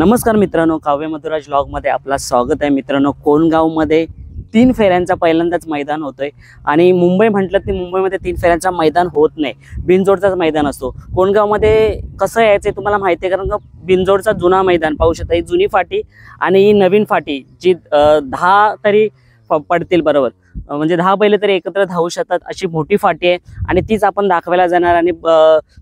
नमस्कार मित्रांनो, काव्य मधुराज व्लॉगमध्ये आपला स्वागत आहे। मित्रांनो, कोणगावमध्ये 3 फेऱ्यांचा पहिल्यांदाच मैदान होतोय आणि मुंबई म्हटलं की मुंबईमध्ये 3 फेऱ्यांचा मैदान होत नाही, बिनजोडचाच मैदान असतो। कोणगावमध्ये कसं यायचं तुम्हाला माहिती आहे, कारण का बिनजोडचा जुना मैदान पाहू शकता। ही जुनी फाटी आणि ही नवीन फाटी जी 10 तरी पडतील बरोबर, म्हणजे 10 बैल तरी एकत्र धावू शकतात अशी मोठी फाटी आहे आणि तीच आपण दाखवायला जाणार। आणि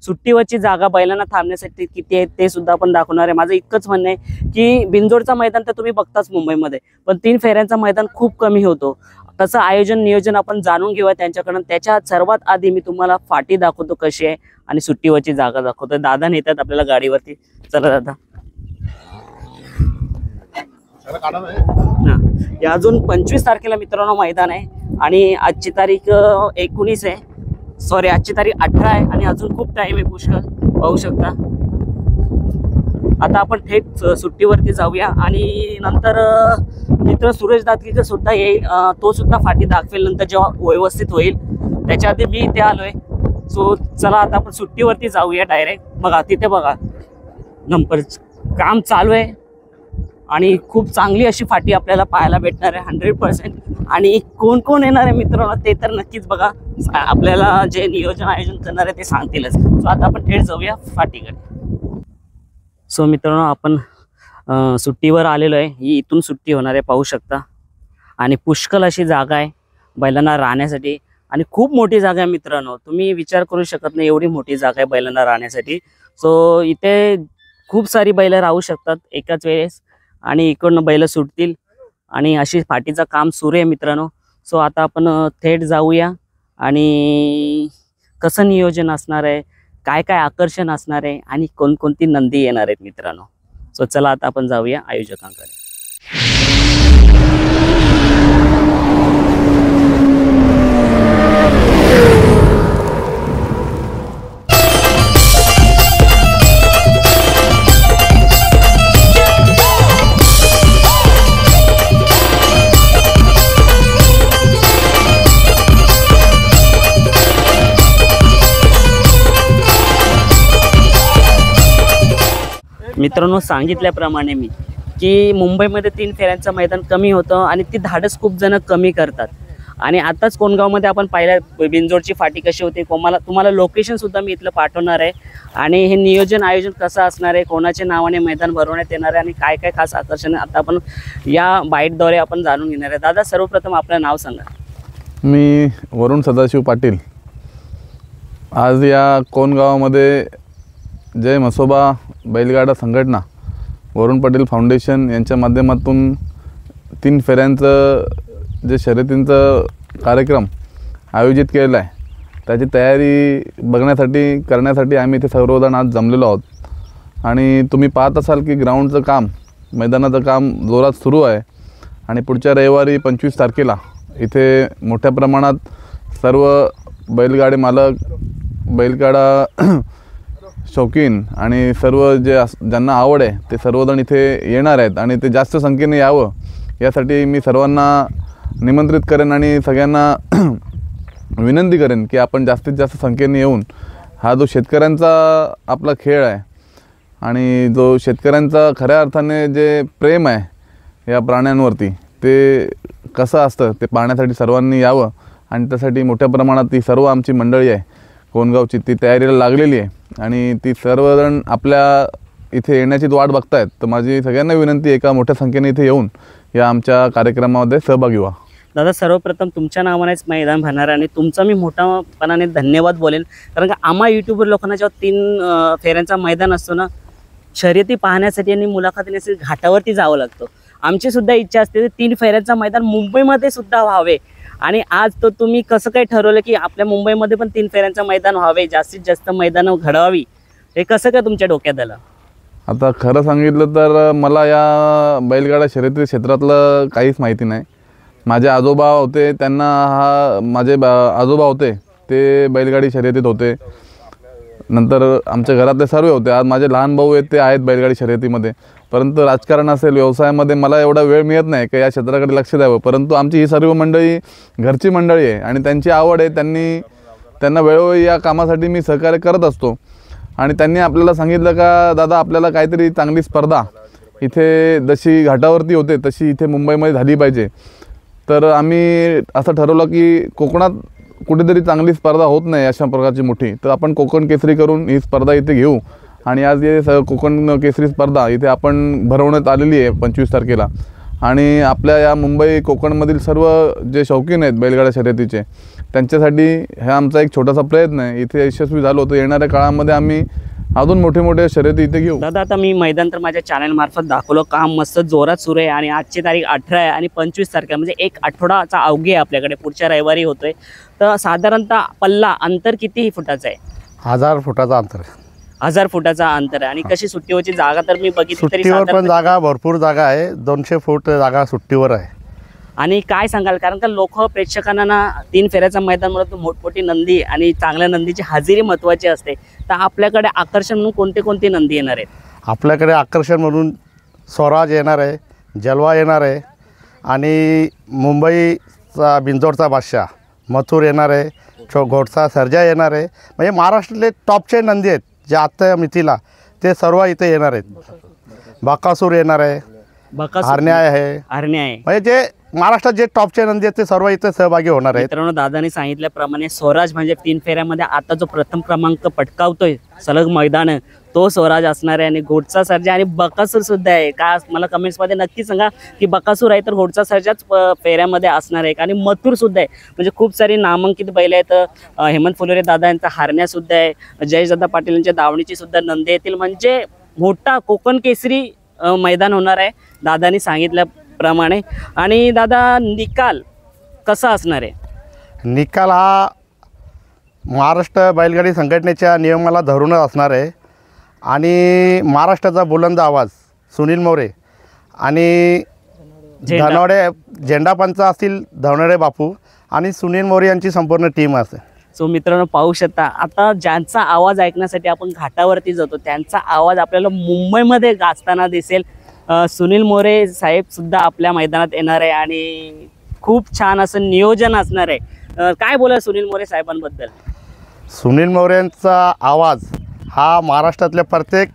सुट्टीवरची जागा बैलांना थांबण्यासाठी किती आहे ते सुद्धा आपण दाखवणार आहे। माझं इतकंच म्हणणं आहे की बिनजोडचा मैदान तर तुम्ही बघताच मुंबईमध्ये, पण 3 फेऱ्यांचा मैदान खूप कमी होतो। कसं आयोजन नियोजन आपण जाणून घेऊया त्यांच्याकडून। त्याच्या सर्वात आधी मी तुम्हाला फाटी दाखवतो कशी आहे आणि सुट्टीवरची जागा दाखवतो। दादा नेतात आपल्याला गाडीवरती, चला दादा। या अजून 25 तारखेला मित्रांनो मैदान आहे आणि आजची तारीख 19 आहे, सॉरी आजची तारीख 18 आहे आणि अजून खूप टाइम आहे पुष्कळ, पाहू शकता। आता आपण थेट सुट्टीवरती जाऊया आणि नंतर मित्र सुरेश दातकीकर सुद्धा येईल, तो सुद्धा फाटी दाखवेल नंतर जेव्हा व्यवस्थित होईल। त्याच्या आधी मी इथे आलोय, सो चला आता आपण सुट्टीवरती जाऊया डायरेक्ट। बघा तिथे बघा नंबर काम चालू आहे आणि खूप चांगली अशी फाटी आपल्याला पाहायला भेटणार आहे 100%। आणि कोण कोण येणार आहे मित्रांनो ते तर नक्कीच बघा, आपल्याला जे नियोजन आयोजन करणार आहे ते सांगतीलच। सो आता आपण थेट जाऊया फाटीकडे। सो मित्रांनो, आपण सुट्टीवर आलेलो आहे। ही इथून सुट्टी होणार आहे, पाहू शकता। आणि पुष्कळ अशी जागा आहे बैलांना राहण्यासाठी आणि खूप मोठी जागा आहे मित्रांनो, तुम्ही विचार करू शकत नाही एवढी मोठी जागा आहे बैलांना राहण्यासाठी। सो इथे खूप सारी बैल राहू शकतात एकाच वेळेस आणि इकडनं बैल सुटतील आणि अशी फाटीचं काम सुरू आहे मित्रांनो। सो आता आपण थेट जाऊया आणि कसं नियोजन असणार आहे, काय काय आकर्षण असणार आहे आणि कोणकोणती नंदी येणार आहेत मित्रांनो। सो चला आता आपण जाऊया आयोजकांकडे। मित्रांनो, सांगितल्याप्रमाणे मी की मुंबईमध्ये 3 फेऱ्यांचं मैदान कमी होतं आणि ती धाडस खूप जण कमी करतात। आणि आताच कोणगावमध्ये आपण पाहिलं बिनजोडची फाटी कशी होती, तुम्हाला लोकेशन सुद्धा मी इथलं पाठवणार आहे। आणि हे नियोजन आयोजन कसं असणार आहे, कोणाच्या नावाने मैदान भरवण्यात येणार आहे आणि काय काय खास आकर्षण आता आपण या बाईटद्वारे आपण जाणून घेणार आहे। दादा, सर्वप्रथम आपलं नाव सांगा। मी वरुण सदाशिव पाटील। आज या कोणगावामध्ये जय म्हसोबा बैलगाडा संघटना वरुण पाटील फाउंडेशन यांच्या माध्यमातून 3 फेऱ्यांचं जे शर्यतींचं कार्यक्रम आयोजित केलेला आहे, त्याची तयारी करण्यासाठी आम्ही इथे सर्वजण आज जमलेलो आहोत। आणि तुम्ही पाहत असाल की ग्राउंडचं काम, मैदानाचं काम जोरात सुरू आहे आणि पुढच्या रविवारी 25 तारखेला इथे मोठ्या प्रमाणात सर्व बैलगाडी मालक, बैलगाडा शौकीन आणि सर्व ज्यांना आवड आहे ते सर्वजण इथे येणार आहेत आणि ते जास्त संख्येने यावं यासाठी मी सर्वांना निमंत्रित करेन आणि सगळ्यांना विनंती करेन की आपण जास्तीत जास्त संख्येने येऊन हा जो शेतकऱ्यांचा आपला खेळ आहे आणि जो शेतकऱ्यांचा खऱ्या अर्थाने जे प्रेम आहे या प्राण्यांवरती ते कसं असतं ते पाहण्यासाठी सर्वांनी यावं। आणि त्यासाठी मोठ्या प्रमाणात ती सर्व आमची मंडळी आहे कोणगावची ती तयारीला लागलेली आहे आणि ती सर्वजण आपल्या इथे येण्याची वाट बघतायत। तर माझी सगळ्यांना विनंती, एका मोठ्या संख्येने इथे येऊन या आमच्या कार्यक्रमामध्ये सहभागी व्हा। दादा, सर्वप्रथम तुमच्या नावानेच मैदान भरणार आणि तुमचा मी मोठ्यापणाने धन्यवाद बोलेन, कारण का आम्हा यूट्यूबर लोकांना जेव्हा 3 फेऱ्यांचा मैदान असतो ना, शर्यती पाहण्यासाठी आणि मुलाखतीसाठी घाटावरती जावं लागतं। आमची सुद्धा इच्छा असते 3 फेऱ्यांचा मैदान मुंबईमध्ये सुद्धा व्हावे आणि आज तो तुम्ही कसं काय ठरवलं की आपल्या मुंबईमध्ये पण 3 फेऱ्यांचं मैदान व्हावे, जास्तीत जास्त मैदानं घडवावी, हे कसं काय तुमच्या डोक्यात आलं? आता खरं सांगितलं तर मला या बैलगाडा शर्यती क्षेत्रातलं काहीच माहिती नाही। माझे आजोबा होते, माझे आजोबा होते ते बैलगाडी शर्यतीत होते, नंतर आमच्या घरातले सर्व होते। आज माझे लहान भाऊ आहेत ते आहेत बैलगाडी शर्यतीमध्ये, परंतु राजकारण असेल, व्यवसायामध्ये मला एवढा वेळ मिळत नाही की या क्षेत्राकडे लक्ष द्यावं। परंतु आमची ही सर्व मंडळी घरची मंडळी आहे आणि त्यांची आवड आहे, त्यांना वेळोवेळी या कामासाठी मी सहकार्य करत असतो। आणि त्यांनी आपल्याला सांगितलं का दादा आपल्याला काहीतरी चांगली स्पर्धा इथे जशी घाटावरती होते तशी इथे मुंबईमध्ये झाली पाहिजे. तर आम्ही असं ठरवलं की कोकणात कुठेतरी चांगली स्पर्धा होत नाही अशा प्रकारची मोठी, तर आपण कोकण केसरी करून ही स्पर्धा इथे घेऊ. आणि आज हे कोकण केसरी स्पर्धा इथे आपण भरवण्यात आलेली आहे 25 तारखेला. आणि आपल्या या मुंबई कोकणमधील सर्व जे शौकीन आहेत बैलगाडा शर्यतीचे त्यांच्यासाठी हा आमचा एक छोटासा प्रयत्न आहे. इथे यशस्वी झालो तर येणाऱ्या काळामध्ये आम्ही अजून मोठे मोठे शर्यती इथे घेऊ. दादा आता मी मैदान तर माझ्या चॅनल मार्फत दाखवलं, काम मस्त जोरात सुरू आहे आणि आजची तारीख 18 आहे आणि 25 तारखेला म्हणजे एक आठवडाचा अवघी आहे आपल्याकडे, पुढच्या रविवारी होतोय. तर साधारणतः पल्ला अंतर किती फुटाचं आहे? 1000 फुटाचा अंतर. 1000 फुटाचा अंतर आहे. आणि कशी सुट्टीवरची जागा तर मी बघितली तरी सुट्टीवर पण साधारण- जागा भरपूर जागा आहे. 200 फूट जागा सुट्टीवर आहे. आणि काय सांगाल, कारण का लोक प्रेक्षकांना ना 3 फेऱ्याचं मैदान म्हणून मोठमोठी नंदी आणि चांगल्या नंदीची हजेरी महत्त्वाची असते. तर आपल्याकडे आकर्षण म्हणून कोणते कोणते नंदी येणार आहेत? आपल्याकडे आकर्षण म्हणून स्वराज येणार आहे, जलवा येणार आहे आणि मुंबईचा बिंजोडचा बादशाह मथुर येणार आहे, घोटचा सर्जा येणार आहे. म्हणजे महाराष्ट्रातले टॉपचे नंदी आहेत जे आत्ता मितीला ते सर्व इथे येणार आहेत. बाकासूर येणार आहे, बकासूर हरण्या आहे, हरण्या आहे. म्हणजे जे महाराष्ट्रात जे टॉपचे नंदी आहेत ते सर्व इथे सहभागी होणार आहेत. मित्रांनो, दादाने सांगितल्याप्रमाणे स्वराज म्हणजे 3 फेऱ्यामध्ये आता जो प्रथम क्रमांक पटकावतोय सलग मैदान, तो स्वराज असणार आहे. आणि घोटचा सर्जा आणि बकासूर सुद्धा आहे का? मला कमेंट्समध्ये नक्की सांगा की बकासूर आहे तर घोटचा सर्जाच फेऱ्यामध्ये असणार आहे. आणि मथुर सुद्धा आहे. म्हणजे खूप सारी नामांकित बैल आहेत. हेमंत फुलोरे दादा यांचा हरण्या सुद्धा आहे, जयदादा पाटील यांच्या दावणीची सुद्धा नंदी येतील. म्हणजे मोठा कोकण केसरी मैदान होणार आहे दादानी सांगितल्याप्रमाणे. आणि दादा निकाल कसा असणार आहे? निकाल हा महाराष्ट्र बैलगाडी संघटनेच्या नियमाला धरूनच असणार आहे. आणि महाराष्ट्राचा बुलंद आवाज सुनील मोरे आणि धनवडे झेंडापंच असतील, धनवडे बापू आणि सुनील मोरे यांची संपूर्ण टीम असेल. सो मित्रांनो, पाहू शकता आता ज्यांचा आवाज ऐकण्यासाठी आपण घाटावरती जातो त्यांचा आवाज आपल्याला मुंबईमध्ये गाजताना दिसेल. सुनील मोरे साहेब सुद्धा आपल्या मैदानात येणार आहे आणि खूप छान असं नियोजन असणार आहे. काय बोला सुनील मोरे साहेबांबद्दल? सुनील मोरेंचा आवाज हा महाराष्ट्रातल्या प्रत्येक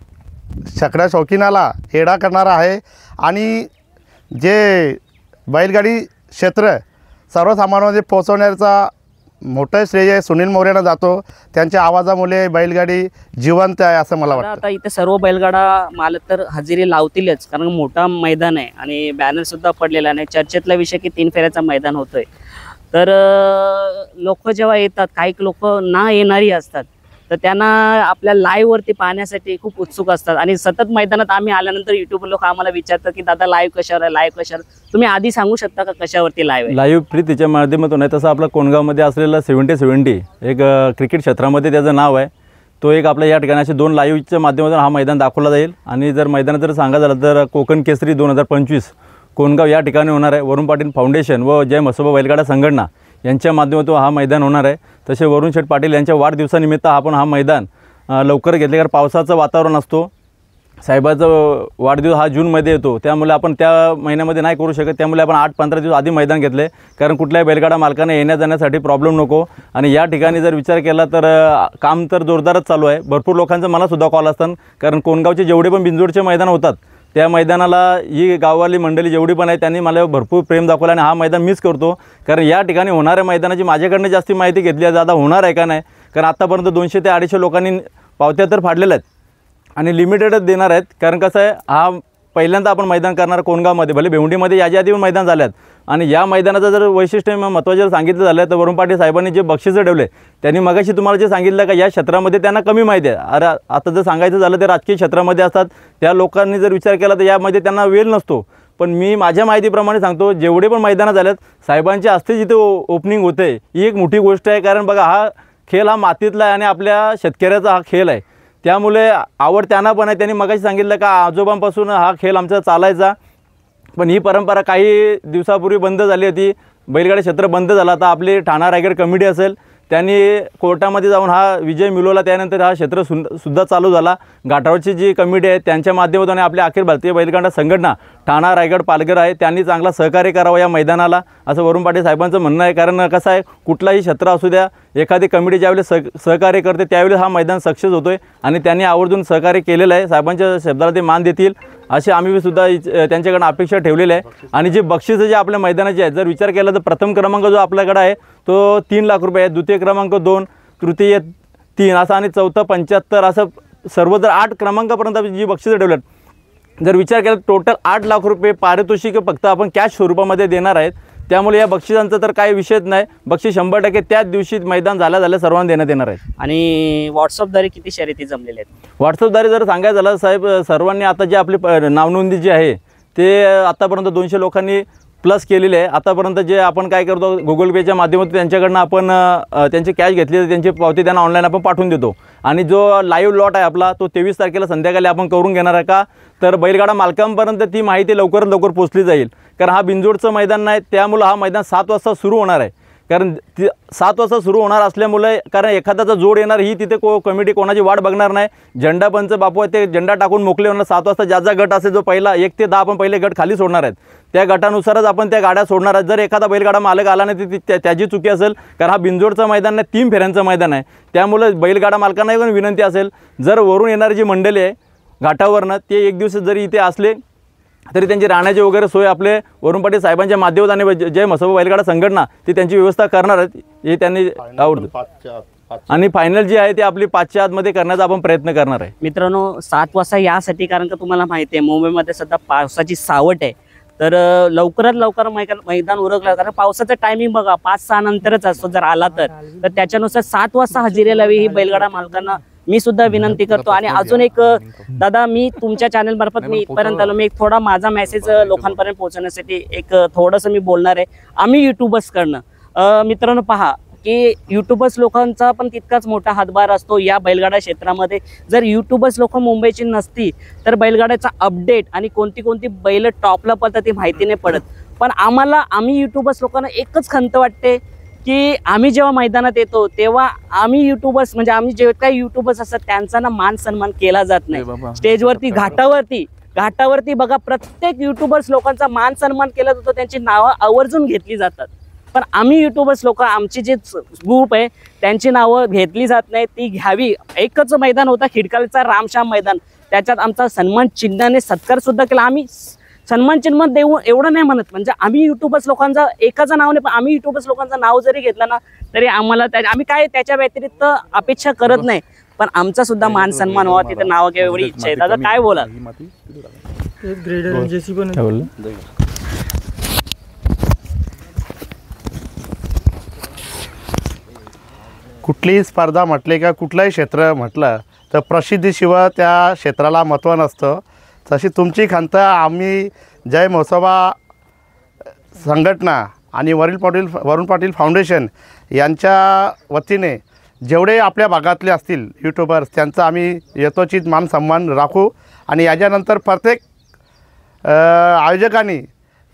छकड्या शौकीनाला येडा करणारा आहे. आणि जे बैलगाडी क्षेत्र सर्वसामान्यांमध्ये पोहोचवण्याचा मोठं श्रेय सुनील मोरेंना जातो. त्यांच्या आवाजामुळे बैलगाडी जिवंत आहे असं मला वाटतं. आता इथे सर्व बैलगाडा मालक तर हजेरी लावतीलच, कारण मोठा मैदान आहे आणि बॅनर सुद्धा पडलेला आहे. चर्चेतला विषय की 3 फेऱ्याचा मैदान होतोय. तर लोक जेव्हा येतात, काही लोक ना येणारी असतात, तर त्यांना आपल्या लाईव्हवरती पाहण्यासाठी खूप उत्सुक असतात. आणि सतत मैदानात आम्ही आल्यानंतर यूट्यूब लोक आम्हाला विचारतात की दादा लाईव्ह कशावर आहे, लाईव्ह कशावर. तुम्ही आधी सांगू शकता का कशावरती लाईव्ह आहे? लाईव्ह प्रीतीच्या माध्यमातून आहे. तसं आपला कोंडगावमध्ये असलेला 70-70 एक क्रिकेट क्षेत्रामध्ये त्याचं नाव आहे. तो एक आपल्या या ठिकाणी असे 2 लाईव्हच्या माध्यमातून हा मैदान दाखवला जाईल. आणि जर मैदानात जर सांगायचं झालं तर कोकण केसरी 2025 कोंडगाव या ठिकाणी होणार आहे. वरुण पाटील फाउंडेशन व जय म्हसोबा बैलगाडा संघटना यांच्या माध्यमातून हा मैदान होणार आहे. तसे वरुण शेठ पाटील यांच्या वाढदिवसानिमित्त आपण हा मैदान लवकर घेतले, कारण पावसाचं वातावरण असतो. साहेबाचा वाढदिवस हा जूनमध्ये येतो, त्यामुळे आपण त्या महिन्यामध्ये नाही करू शकत. त्यामुळे आपण 8-15 दिवस आधी मैदान घेतले, कारण कुठल्याही बैलगाडा मालकांना येण्या जाण्यासाठी प्रॉब्लेम नको. आणि या ठिकाणी जर विचार केला तर काम तर जोरदारच चालू आहे. भरपूर लोकांचं मलासुद्धा कॉल असतात, कारण कोंडगावचे जेवढे पण बिंजोडचे मैदान होतात त्या मैदानाला ही गाववाली मंडळी जेवढी पण आहे त्यांनी मला भरपूर प्रेम दाखवलं. आणि हा मैदान मिस करतो, कारण या ठिकाणी होणाऱ्या मैदानाची माझ्याकडनं जास्ती माहिती घेतली आहे. दादा होणार आहे का नाही, कारण आत्तापर्यंत 200 ते 250 लोकांनी पावत्या तर फाडलेल्या आहेत आणि लिमिटेडच देणार आहेत. कारण कसं आहे, हा पहिल्यांदा आपण मैदान करणार कोंडगावमध्ये. भले भेवंडीमध्ये याच्या आधी पण मैदान झाल्यात. आणि या मैदानाचं जर वैशिष्ट्य महत्त्वाचं जर सांगितलं झालं तर वरुण पाटील साहेबांनी जे बक्षिसं ठेवले त्यांनी मगाशी तुम्हाला जे सांगितलं का या क्षेत्रामध्ये त्यांना कमी माहिती आहे. अरे आता जर सांगायचं झालं तर राजकीय क्षेत्रामध्ये असतात त्या लोकांनी जर विचार केला तर यामध्ये त्यांना वेळ नसतो. पण मी माझ्या माहितीप्रमाणे सांगतो, जेवढे पण मैदानं झाल्यात साहेबांच्या हस्ते जिथे ओपनिंग होते ही एक मोठी गोष्ट आहे. कारण बघा, हा खेळ हा मातीतला आहे आणि आपल्या शेतकऱ्याचा हा खेळ आहे. त्यामुळे आवड त्यांना पण आहे. त्यांनी मगाशी सांगितलं का आजोबांपासून हा खेळ आमचा चालायचा, पण ही परंपरा काही दिवसापूर्वी बंद झाली होती. बैलगाडी क्षेत्र बंद झाला. आता आपली ठाणा रायगड कमिटी असेल त्यांनी कोर्टामध्ये जाऊन हा विजय मिळवला. त्यानंतर हा क्षेत्र सुद्धा चालू झाला. घाटावरची जी कमिटी आहे त्यांच्या माध्यमातून आणि आपल्या अखिल भारतीय बैलगाडा संघटना ठाणा रायगड पालघर आहे त्यांनी चांगला सहकार्य करावं या मैदानाला, असं वरुण पाटील साहेबांचं म्हणणं आहे. कारण कसं आहे, कुठलाही क्षेत्र असू द्या, एखादी कमिटी ज्यावेळेस सहकार्य करते त्यावेळेस हा मैदान सक्सेस होतो आहे आणि त्यांनी आवर्जून सहकार्य केलेलं आहे. साहेबांच्या शब्दाला ते मान देतील अशी आम्ही सुद्धा त्यांच्याकडून अपेक्षा ठेवलेली आहे. आणि जे बक्षिसं जे आपल्या मैदानाचे आहेत, जर विचार केला तर प्रथम क्रमांक जो आपल्याकडे आहे तो 3 लाख रुपये आहे, द्वितीय क्रमांक 2, तृतीय 3 असं आणि चौथा 75 असं सर्व जर 8 क्रमांकापर्यंत जी बक्षिसं ठेवल्यात. जर विचार केला टोटल 8 लाख रुपये पारितोषिक फक्त आपण कॅश स्वरूपामध्ये देणार आहेत. त्यामुळे या बक्षिसांचा तर काही विषयच नाही. बक्षीस 100% त्याच दिवशी मैदान झाल्या सर्वांना देण्यात येणार आहे. आणि व्हॉट्सअपद्वारे किती शर्यती जमलेल्या आहेत? व्हॉट्सअपद्वारे जर सांगायचं झालं साहेब, सर्वांनी आता जे आपली नावनोंदी जी आहे ते आतापर्यंत 200 लोकांनी प्लस केलेले आहे. आतापर्यंत जे आपण काय करतो गुगल पेच्या माध्यमातून त्यांच्याकडनं आपण त्यांची कॅश घेतली तर त्यांची पावती त्यांना ऑनलाईन आपण पाठवून देतो. आणि जो लाईव्ह लॉट आहे आपला तो 23 तारखेला संध्याकाळी आपण करून घेणार आहे. का तर बैलगाडा मालकांपर्यंत ती माहिती लवकरात लवकर पोहोचली जाईल. कारण हा बिनजोडचं मैदान नाही, त्यामुळं हा मैदान 7 वाजता सुरू होणार आहे. कारण 7 वाजता सुरू होणार असल्यामुळे कारण एखाद्याचा जोड येणार ही तिथे कमिटी कोणाची वाट बघणार नाही. झेंडा पंच बापू आहे ते झेंडा टाकून मोकले होणार. 7 वाजता ज्याचा गट असेल जो पहिला 1 ते 10 आपण पहिले गट खाली सोडणार आहेत, त्या गटानुसारच आपण त्या गाड्या सोडणार आहेत. जर एखादा बैलगाडा मालक आला नाही ती त्याची चुकी असेल. कारण हा बिनजोडचं मैदान नाही, 3 फेऱ्यांचं मैदान आहे. त्यामुळे बैलगाडा मालकांना पण विनंती असेल, जर वरून येणारी जी मंडळी आहे घाटावरनं ते 1 दिवस जरी इथे असले तरी त्यांची राहण्याची वगैरे सोय आपले वरुण पाटील साहेबांच्या माध्यमातून आणि जय म्हसोबा बैलगाडा संघटना ती त्यांची व्यवस्था करणार आहेत. हे त्यांनी आवडतं. आणि फायनल जी आहे ती आपली 5च्या आतमध्ये करण्याचा आपण प्रयत्न करणार आहे. मित्रांनो 7 वाजता यासाठी कारण का तुम्हाला माहिती आहे मुंबईमध्ये सध्या पावसाची सावट आहे. तर लवकरात लवकर मैदान उरकलं. कारण पावसाचा टायमिंग बघा 5-6 नंतरच असतो. जर आला तर त्याच्यानुसार 7 वाजता हजेरी लावी ही बैलगाडा मालकांना मी सुद्धा विनंती करतो. आणि अजून एक दादा, मी तुमच्या चॅनल मार्फत मी इथपर्यंत आलो. मी थोडा माझा मेसेज लोकांपर्यंत पोहोचवण्यासाठी एक थोडंसं मी बोलणार आहे. आम्ही यूट्यूबर्सकडनं मित्रांनो पहा की यूट्यूबर्स लोकांचा पण तितकाच मोठा हातभार असतो या बैलगाडा क्षेत्रामध्ये. जर यूट्यूबर्स लोक मुंबईची नसती तर बैलगाड्याचा अपडेट आणि कोणती बैल टॉपला पडतात ती माहिती नाही पडत. पण आम्ही यूट्यूबर्स लोकांना एकच खंत वाटते की आम्ही जेव्हा मैदानात येतो तेव्हा आम्ही यूट्यूबर्स म्हणजे आम्ही जे काही यूट्यूबर्स असतात त्यांचा ना मान सन्मान केला जात नाही. स्टेजवरती घाटावरती बघा प्रत्येक यूट्यूबर्स लोकांचा मान सन्मान केला जातो, त्यांची नावं आवर्जून घेतली जातात. पण आम्ही यूट्यूबर्स लोक आमची जे ग्रुप आहे त्यांची नावं घेतली जात नाही, ती घ्यावी. एकच मैदान होता खिडकालचा रामश्याम मैदान, त्याच्यात आमचा सन्मान चिन्हाने सत्कार सुद्धा केला. आम्ही सन्मान चिन्ह देऊ एवढं नाही म्हणत, म्हणजे आम्ही यूट्यूबर्स लोकांचा एकाचं नाव नाही पण आम्ही यूट्यूबर्स लोकांचं नाव जरी घेतलं ना तरी आम्हाला आम्ही काय त्याच्या व्यतिरिक्त अपेक्षा करत नाही. पण आमचा सुद्धा मान सन्मान व्हावा, तिथे नाव घ्यावं एवढी इच्छा आहे. दादा काय बोला? कुठलीही स्पर्धा म्हटली का कुठलंही क्षेत्र म्हटलं तर प्रसिद्धीशिवाय त्या क्षेत्राला महत्त्व नसतं. तशी तुमची खंत आम्ही जय म्हसोबा संघटना आणि वरुण पाटील फाउंडेशन यांच्या वतीने जेवढे आपल्या भागातले असतील यूट्यूबर्स त्यांचा आम्ही यथोचित मान सन्मान राखू. आणि याच्यानंतर प्रत्येक आयोजकांनी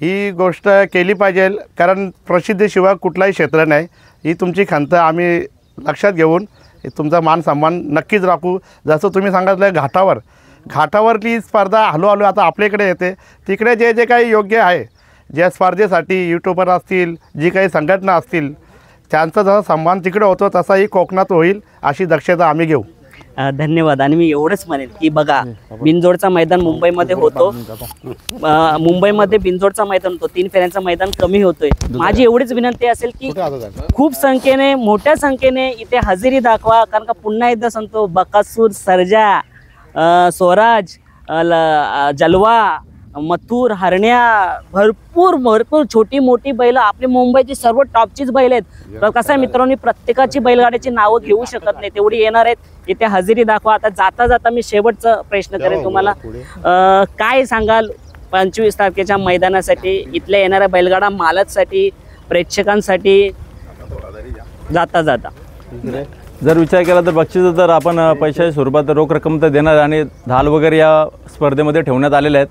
ही गोष्ट केली पाहिजे, कारण प्रसिद्धीशिवाय कुठलाही क्षेत्र नाही. ही तुमची खंत आम्ही लक्षात घेऊन तुमचा मान सन्मान नक्कीच राखू. जसं तुम्ही सांगितलं घाटावरली स्पर्धा हळूहळू आता आपल्याकडे येते. तिकडे जे काही योग्य आहे ज्या स्पर्धेसाठी यूट्यूबर असतील जी काही संघटना असतील त्यांचा जसा सन्मान तिकडे होतो तसाही कोकणात होईल अशी दक्षता आम्ही घेऊ. धन्यवाद. आणि मी एवढंच म्हणेन की बघा बिनजोडचा मैदान मुंबईमध्ये होतो, मुंबईमध्ये बिनजोडचा मैदान होतो, 3 फेऱ्यांचा मैदान कमी होतोय. माझी एवढीच विनंती असेल की खूप संख्येने मोठ्या संख्येने इथे हजेरी दाखवा. कारण का पुन्हा एकदा सांगतो बकासूर, सर्जा, स्वराज, जलवा, मथुर, हरण्या भरपूर छोटी मोठी बैल आपली मुंबईची सर्व टॉपचीच बैल आहेत. तर कसं आहे मित्रांनो, प्रत्येकाची बैलगाड्याची नावं घेऊ शकत नाही, तेवढी येणार आहेत. इथे हजेरी दाखवा. आता जाता मी शेवटचा प्रश्न करेन तुम्हाला, काय सांगाल 25 तारखेच्या मैदानासाठी इथल्या येणाऱ्या बैलगाडा मालकांसाठी प्रेक्षकांसाठी जाता जर विचार केला तर बक्षीस तर आपण पैशाच्या स्वरूपात रोख रक्कम तर देणार आणि ढाल वगैरे या स्पर्धेमध्ये ठेवण्यात आलेले आहेत.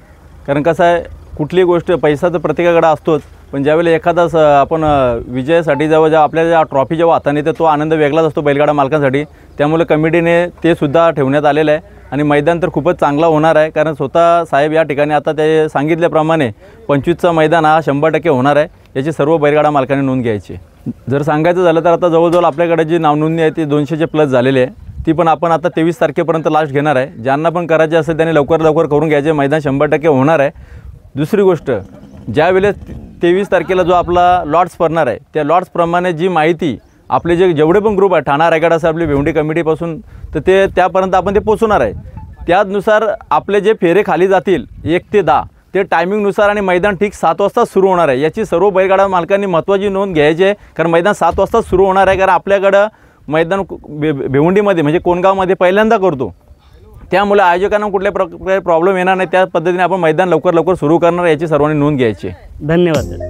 कारण कसं आहे कुठली गोष्ट पैसा तर प्रत्येकाकडे असतोच, पण ज्यावेळेला एखादा आपण विजयासाठी जेव्हा आपल्या ट्रॉफी जेव्हा हाताने येते तो आनंद वेगळाच असतो बैलगाडा मालकांसाठी. त्यामुळे कमिटीने ते सुद्धा ठेवण्यात आलेलं आहे. आणि मैदान तर खूपच चांगला होणार आहे, कारण स्वतः साहेब या ठिकाणी आता ते सांगितल्याप्रमाणे 25चा मैदान हा 100% होणार आहे. याची सर्व बैलगाडा मालकांनी नोंद घ्यायची. जर सांगायचं झालं तर आता जवळजवळ आपल्याकडे जी नावनोंदणी आहे ती 200च्या प्लस झालेली आहे. ती पण आपण आता 23 तारखेपर्यंत लास्ट घेणार आहे. ज्यांना पण करायचे असेल त्यांनी लवकर करून घ्यायचे. मैदान 100% होणार आहे. दुसरी गोष्ट, ज्यावेळेस 23 तारखेला जो आपला लॉट्स पडणार आहे त्या लॉट्सप्रमाणे जी माहिती आपले जेवढे पण ग्रुप आहे, ठाणा रायगड असं आपली भिवंडी कमिटीपासून, तर ते त्यापर्यंत आपण ते पोचवणार आहे. त्यानुसार आपले जे फेरे खाली जातील 1 ते 10 ते टायमिंगनुसार आणि मैदान ठीक 7 वाजता सुरू होणार आहे. याची सर्व बैलगाडा मालकांनी महत्त्वाची नोंद घ्यायची आहे, कारण मैदान 7 वाजता सुरू होणार आहे. कारण आपल्याकडं मैदान भिवंडीमध्ये म्हणजे कोणगावमध्ये पहिल्यांदा करतो, त्यामुळे आयोजकांना कुठल्या प्रकारे प्रॉब्लेम येणार नाही. त्या पद्धतीने आपण मैदान लवकर सुरू करणार, याची सर्वांनी नोंद घ्यायची आहे. धन्यवाद.